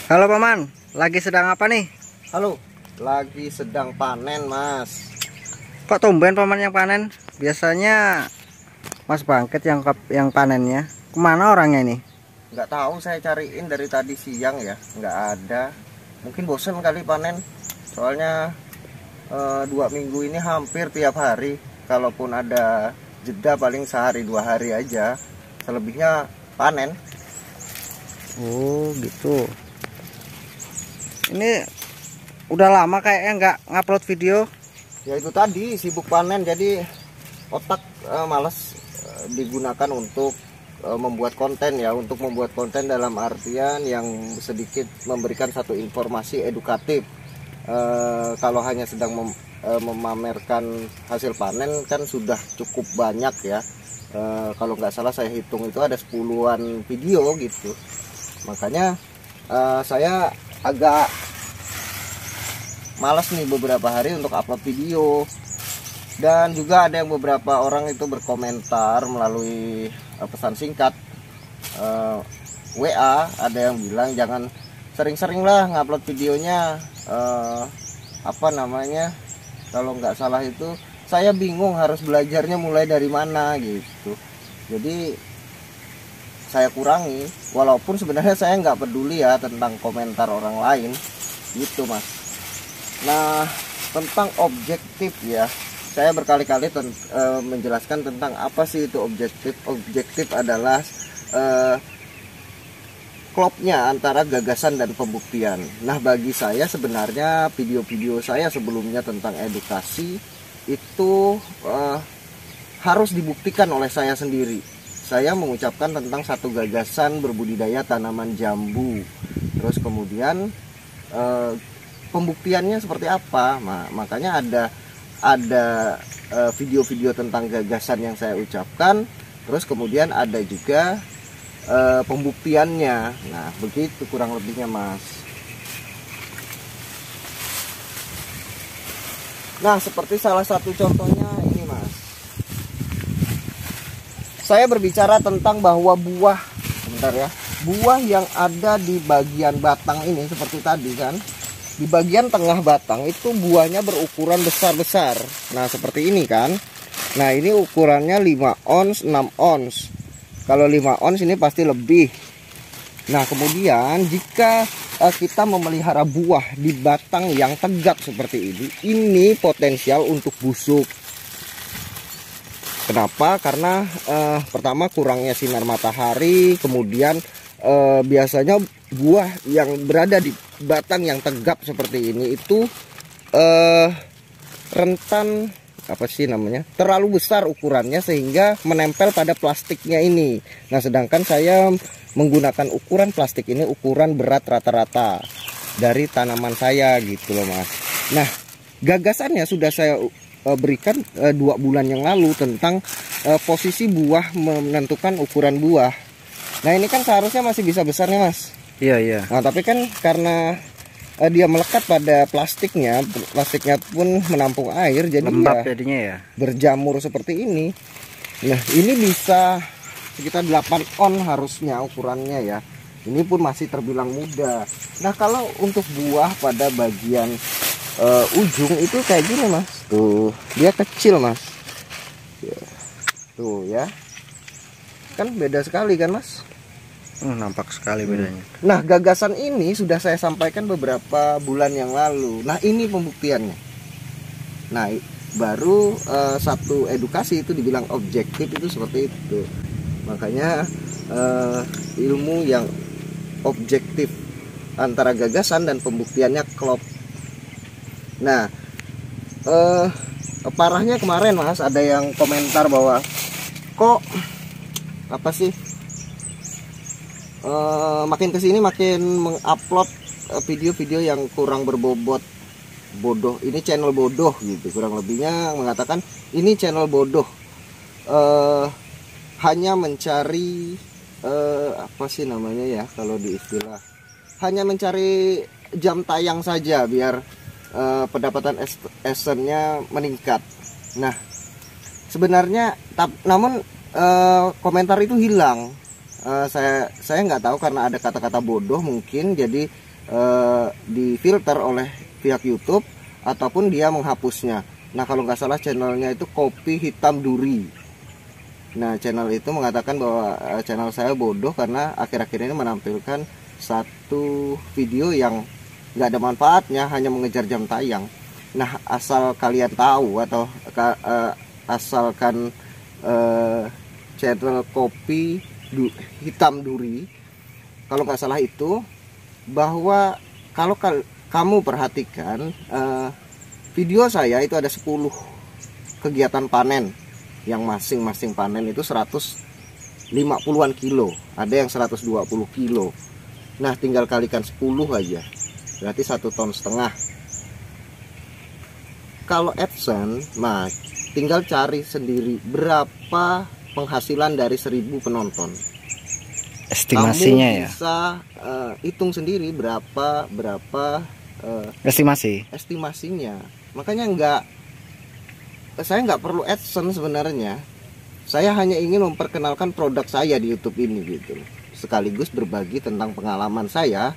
Halo Paman, lagi sedang apa nih? Halo, lagi sedang panen Mas. Kok tumben Paman yang panen? Biasanya Mas Bangket yang panennya. Kemana orangnya ini? Nggak tahu, saya cariin dari tadi siang ya, nggak ada. Mungkin bosen kali panen. Soalnya 2 minggu ini hampir tiap hari. Kalaupun ada jeda paling sehari 2 hari aja. Selebihnya panen. Oh gitu. Ini udah lama kayaknya nggak ngupload video. Ya itu tadi sibuk panen, jadi otak males digunakan untuk membuat konten ya. Untuk membuat konten dalam artian yang sedikit memberikan satu informasi edukatif. Kalau hanya sedang memamerkan hasil panen kan sudah cukup banyak ya. Kalau nggak salah saya hitung itu ada 10-an video gitu. Makanya saya agak malas nih beberapa hari untuk upload video. Dan juga ada yang beberapa orang itu berkomentar melalui pesan singkat WA. Ada yang bilang jangan sering-sering lah ngupload videonya. Apa namanya, kalau nggak salah itu saya bingung harus belajarnya mulai dari mana gitu. Jadi saya kurangi, walaupun sebenarnya saya nggak peduli ya tentang komentar orang lain gitu Mas. Nah, tentang objektif ya, saya berkali-kali menjelaskan tentang apa sih itu objektif. Objektif adalah klopnya antara gagasan dan pembuktian. Nah, bagi saya sebenarnya video-video saya sebelumnya tentang edukasi itu harus dibuktikan oleh saya sendiri. Saya mengucapkan tentang satu gagasan berbudidaya tanaman jambu. Terus kemudian pembuktiannya seperti apa? Nah, makanya ada video-video tentang gagasan yang saya ucapkan. Terus kemudian ada juga pembuktiannya. Nah, begitu kurang lebihnya Mas. Nah, seperti salah satu contohnya ini Mas. Saya berbicara tentang bahwa buah, sebentar ya, buah yang ada di bagian batang ini seperti tadi kan, di bagian tengah batang itu buahnya berukuran besar-besar. Nah, seperti ini kan. Nah, ini ukurannya 5 ons, 6 ons. Kalau 5 ons ini pasti lebih. Nah, kemudian jika kita memelihara buah di batang yang tegak seperti ini potensial untuk busuk. Kenapa? Karena pertama kurangnya sinar matahari, kemudian biasanya buah yang berada di batang yang tegap seperti ini itu rentan, apa sih namanya, terlalu besar ukurannya sehingga menempel pada plastiknya ini. Nah, sedangkan saya menggunakan ukuran plastik ini ukuran berat rata-rata dari tanaman saya gitu loh Mas. Nah, gagasannya sudah saya berikan 2 bulan yang lalu tentang posisi buah, menentukan ukuran buah. Nah, ini kan seharusnya masih bisa besar nih Mas. Iya. Nah, tapi kan karena dia melekat pada plastiknya pun menampung air, jadi lembab jadinya ya, berjamur seperti ini. Nah, ini bisa sekitar 8 on harusnya ukurannya ya. Ini pun masih terbilang muda. Nah, kalau untuk buah pada bagian ujung itu kayak gini Mas. Tuh, dia kecil Mas. Tuh ya. Kan beda sekali kan Mas? Nampak sekali bedanya. Nah, gagasan ini sudah saya sampaikan beberapa bulan yang lalu. Nah, ini pembuktiannya. Nah, baru satu edukasi itu dibilang objektif itu seperti itu. Makanya ilmu yang objektif antara gagasan dan pembuktiannya klop. Nah, parahnya kemarin Mas ada yang komentar bahwa kok apa sih makin kesini makin mengupload video-video yang kurang berbobot, bodoh, ini channel bodoh gitu, kurang lebihnya mengatakan ini channel bodoh, hanya mencari apa sih namanya ya kalau di istilah, hanya mencari jam tayang saja biar pendapatan adsense-nya meningkat. Nah, sebenarnya namun komentar itu hilang. Saya nggak tahu karena ada kata-kata bodoh mungkin, jadi difilter oleh pihak YouTube ataupun dia menghapusnya. Nah kalau nggak salah channelnya itu Kopi Hitam Duri. Nah channel itu mengatakan bahwa channel saya bodoh karena akhir-akhir ini menampilkan satu video yang nggak ada manfaatnya, hanya mengejar jam tayang. Nah asal kalian tahu atau asalkan channel Kopi Hitam Duri, kalau nggak salah itu, bahwa kalau kamu perhatikan video saya itu ada 10 kegiatan panen, yang masing-masing panen itu 150-an kilo, ada yang 120 kilo. Nah tinggal kalikan 10 aja, berarti 1,5 ton. Kalau AdSense, nah tinggal cari sendiri berapa penghasilan dari 1000 penonton. Estimasinya kamu ya. bisa hitung sendiri berapa estimasinya. Makanya saya nggak perlu AdSense sebenarnya. Saya hanya ingin memperkenalkan produk saya di YouTube ini gitu, sekaligus berbagi tentang pengalaman saya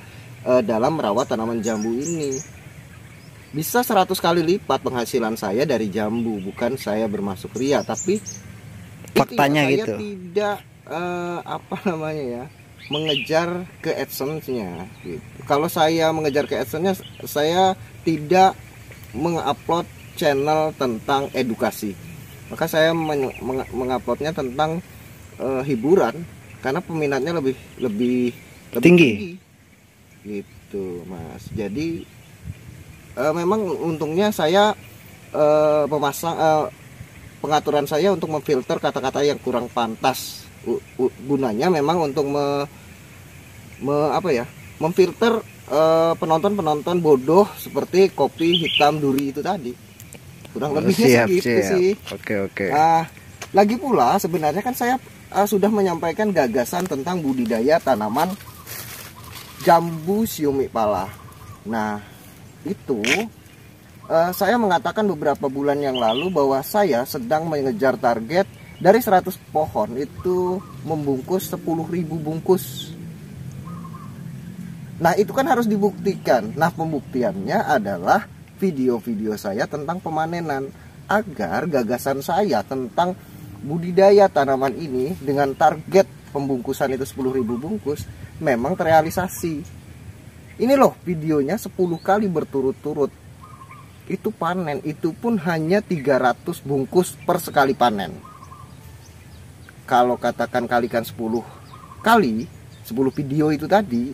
dalam merawat tanaman jambu ini. Bisa 100 kali lipat penghasilan saya dari jambu. Bukan saya bermasuk ria, tapi faktanya saya gitu. tidak mengejar ke AdSense-nya gitu. Kalau saya mengejar ke AdSense-nya, saya tidak mengupload channel tentang edukasi. Maka saya menguploadnya tentang hiburan, karena peminatnya lebih tinggi gitu, Mas. Jadi memang untungnya saya pengaturan saya untuk memfilter kata-kata yang kurang pantas. Gunanya memang untuk memfilter penonton-penonton bodoh seperti Kopi Hitam Duri itu tadi. Kurang lebihnya segitu sih. Oke. Lagi pula sebenarnya kan saya sudah menyampaikan gagasan tentang budidaya tanaman jambu siomik pala. Nah itu saya mengatakan beberapa bulan yang lalu bahwa saya sedang mengejar target dari 100 pohon itu membungkus 10.000 bungkus. Nah itu kan harus dibuktikan. Nah pembuktiannya adalah video-video saya tentang pemanenan, agar gagasan saya tentang budidaya tanaman ini dengan target pembungkusan itu 10.000 bungkus memang terrealisasi. Ini loh videonya 10 kali berturut-turut itu panen, itu pun hanya 300 bungkus per sekali panen. Kalau katakan kalikan 10 kali 10 video itu tadi,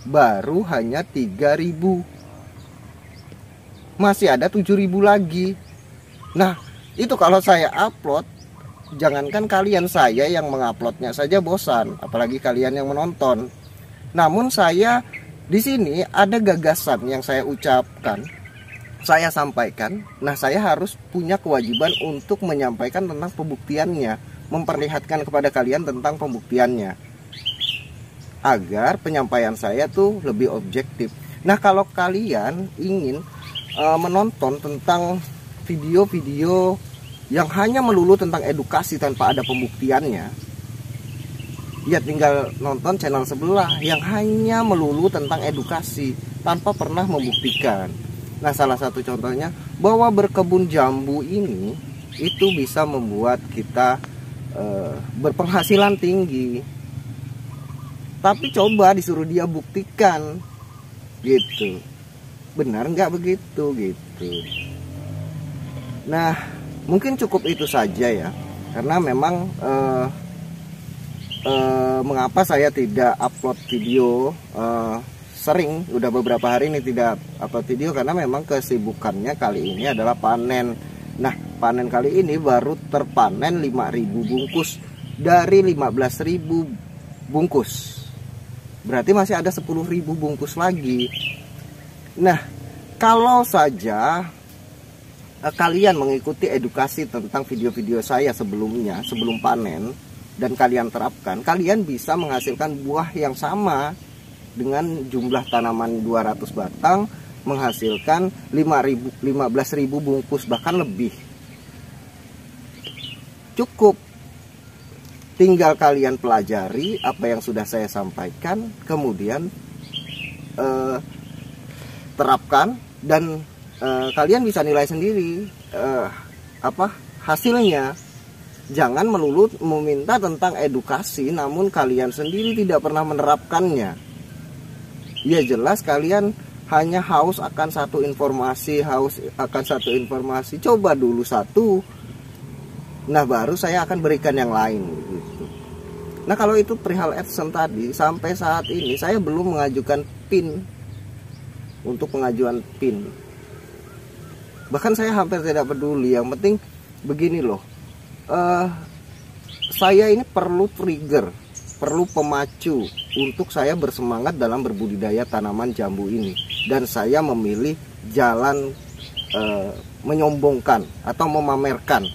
baru hanya 3.000. Masih ada 7.000 lagi. Nah itu kalau saya upload, jangankan kalian, saya yang menguploadnya saja bosan, apalagi kalian yang menonton. Namun saya di sini ada gagasan yang saya ucapkan, saya sampaikan. Nah saya harus punya kewajiban untuk menyampaikan tentang pembuktiannya, memperlihatkan kepada kalian tentang pembuktiannya, agar penyampaian saya tuh lebih objektif. Nah kalau kalian ingin menonton tentang video-video yang hanya melulu tentang edukasi tanpa ada pembuktiannya, ya tinggal nonton channel sebelah yang hanya melulu tentang edukasi tanpa pernah membuktikan. Nah salah satu contohnya bahwa berkebun jambu ini itu bisa membuat kita berpenghasilan tinggi, tapi coba disuruh dia buktikan gitu, benar nggak begitu gitu. Nah mungkin cukup itu saja ya, karena memang mengapa saya tidak upload video sering, udah beberapa hari ini tidak upload video, karena memang kesibukannya kali ini adalah panen. Nah panen kali ini baru terpanen 5.000 bungkus dari 15.000 bungkus, berarti masih ada 10.000 bungkus lagi. Nah kalau saja kalian mengikuti edukasi tentang video-video saya sebelumnya, sebelum panen, dan kalian terapkan, kalian bisa menghasilkan buah yang sama dengan jumlah tanaman 200 batang, menghasilkan 15.000 bungkus, bahkan lebih. Cukup tinggal kalian pelajari apa yang sudah saya sampaikan, kemudian terapkan dan kalian bisa nilai sendiri apa hasilnya. Jangan melulu meminta tentang edukasi namun kalian sendiri tidak pernah menerapkannya. Ya jelas kalian hanya haus akan satu informasi, coba dulu satu, nah baru saya akan berikan yang lain gitu. Nah kalau itu perihal AdSense tadi, sampai saat ini saya belum mengajukan PIN. Untuk pengajuan PIN bahkan saya hampir tidak peduli, yang penting begini loh, saya ini perlu trigger, perlu pemacu untuk saya bersemangat dalam berbudidaya tanaman jambu ini. Dan saya memilih jalan menyombongkan atau memamerkan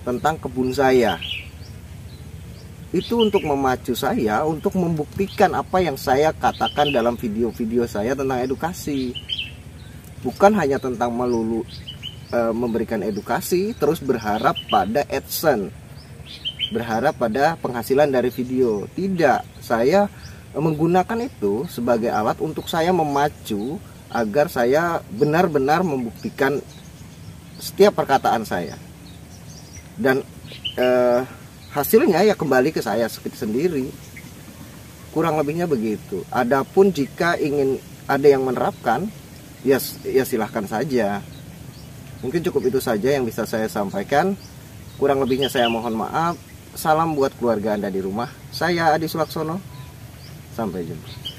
tentang kebun saya. Itu untuk memacu saya untuk membuktikan apa yang saya katakan dalam video-video saya tentang edukasi. Bukan hanya tentang melulu memberikan edukasi terus berharap pada AdSense, berharap pada penghasilan dari video. Tidak, saya menggunakan itu sebagai alat untuk saya memacu agar saya benar-benar membuktikan setiap perkataan saya. Dan hasilnya ya kembali ke saya sendiri. Kurang lebihnya begitu. Adapun jika ingin ada yang menerapkan, ya silahkan saja. Mungkin cukup itu saja yang bisa saya sampaikan. Kurang lebihnya saya mohon maaf. Salam buat keluarga Anda di rumah. Saya Adi Sulaksono. Sampai jumpa.